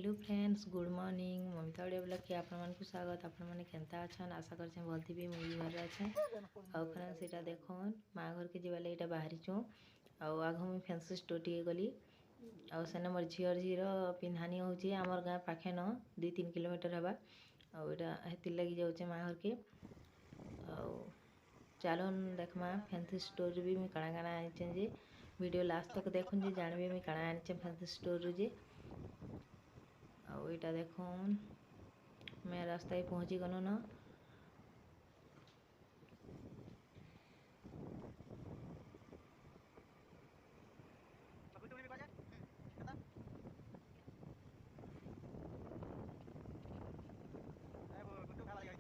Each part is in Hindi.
Hello friends, good morning. Mamita Odia blog के आपण को स्वागत। आपण माने केनता अछन? आशा करछे भल थी। मुई घर अच्छे। आ फ्रेंड्स एटा देखन माँ घर के जीवा लगे बाहरी छु। आग मुई फैंसी स्टोर टी गली। सेने मोर झीर झीर पिंधानी होची। आमर गाँ पाखे न 2-3 किलोमीटर हवा। आटा हेती लगी जाऊे माँ घर के। चलन देखमा फैंसी स्टोर भी मुई काଣା काଣା आनिचे जे वीडियो लास्ट तक देखुन जे जानबे मुई काଣା आनिचे फैंसी स्टोर रू जे। आईटा देखुन मैं रास्ता पहुँची गलु न।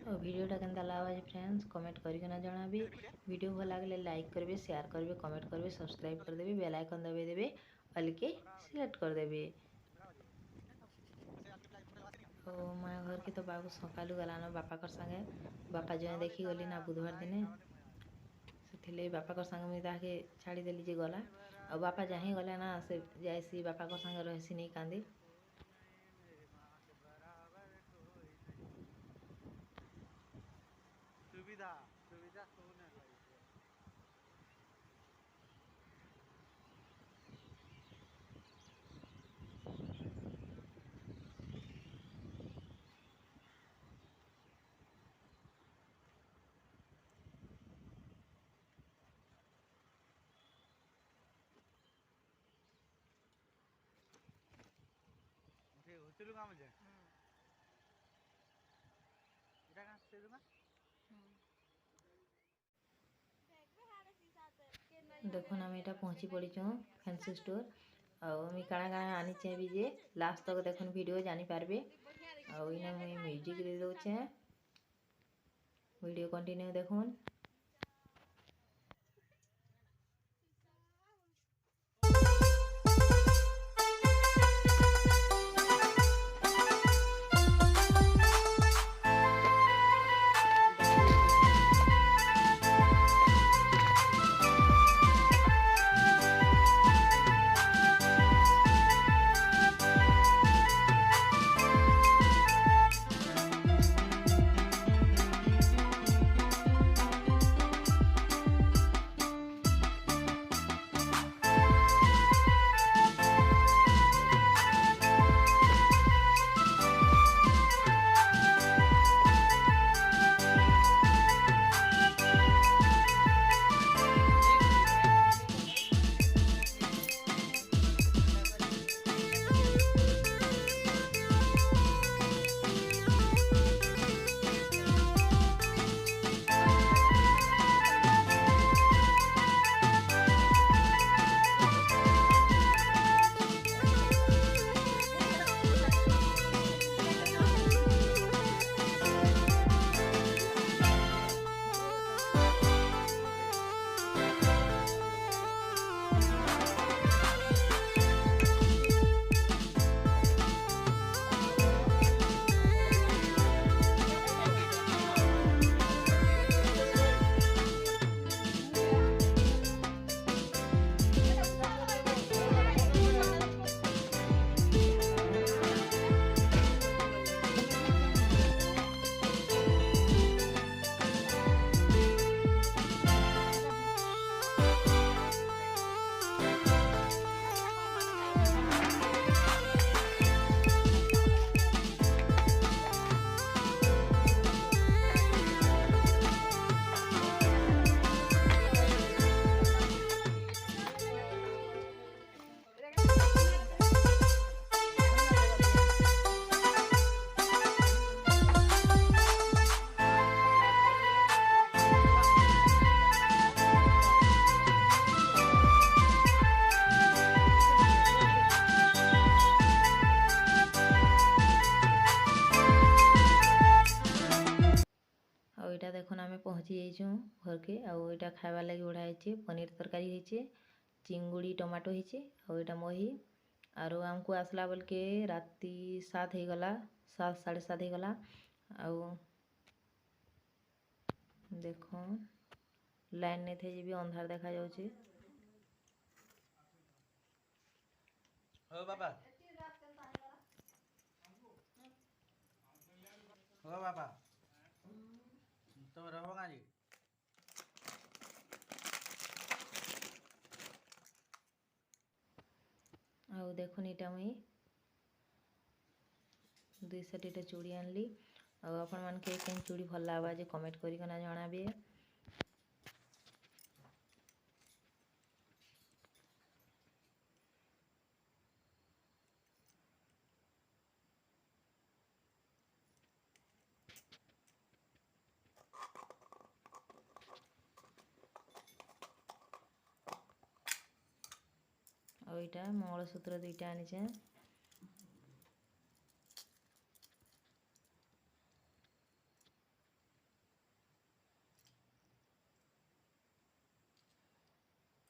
वीडियोटा केनता लागबा जे फ्रेंड्स कमेंट करके ना जणाबे। वीडियो भल लागले लाइक करबे, शेयर करबे, कमेंट करबे, सब्सक्राइब कर देबे, बेल आइकन दबाई देबे, ऑल के सिलेक्ट कर देबे। माँ घर के तो बाबू सकालू गलान बापा कर संगे। बापा जो देखी गली ना बुधवार दिने से बापा कर संगे मुझे ताके छाड़ी देली जे गला। और बापा जहीं गला ना से जाइसी बापा कर संगे रहसी नहीं कांदे। सुविधा सुविधा सब ना लगे मुझे होटल का मुझे इधर कहाँ से दूँगा देखुन आम यहाँ पहुँची पड़ीचु फैंसी स्टोर। आमी काଣା काଣା आनीचे भी जे लास्ट तक देखुन वीडियो जानी पारबे। इने मुई म्यूजिक दे दोचे, वीडियो कंटिन्यू देखुन। आईटा देखुन आम पहुँची जाइछू घर के। आईटा खाइबार लगी बढ़ाई पनीर तरकारी होइछे, चिंगुड़ी टमाटो होइछे। आईटा मही आरो आमको आसला बेल के राति 7 हो गला, 7 साढ़े 7 हो गला। देखो लाइन नहीं थे भी अंधार देखा जाउछे। ओ बाबा ओ बाबा तुम रहो ना जी ଆଉ ଦେଖୁନ୍ ଇଟା ମୁଇଁ 200ଟା ଚୁଡ଼ି ଆଣିଲି। ଆଉ ଆପଣମାନଙ୍କୁ କେନ୍ ଚୁଡ଼ି ଭଲ ଲାଗବା ଯେ କମେଣ୍ଟ କରିକିନା ଜଣାବେ। ଆଉ ଏଇଟା ମଙ୍ଗଳସୂତ୍ର 2ଟା ଆଣିଛେ।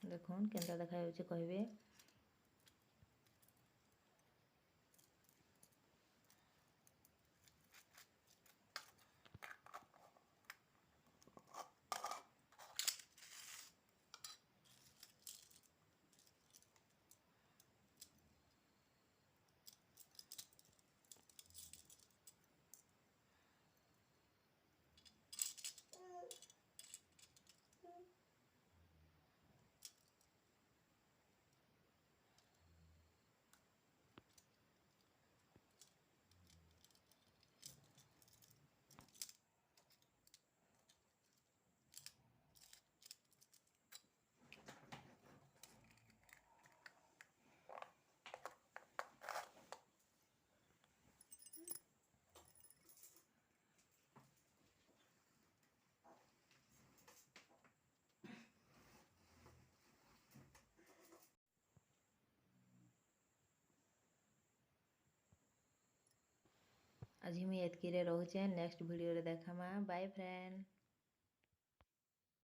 ଦେଖୁନ୍ କେନ୍ତା ଦେଖାଯାଉଛି କହିବେ। ଆଜି ମୁଇଁ ଏତ୍କିରେ ରହୁଛେ। ନେକ୍ସଟ ଭିଡ଼ିଓରେ ଦେଖାମା। Bye friend.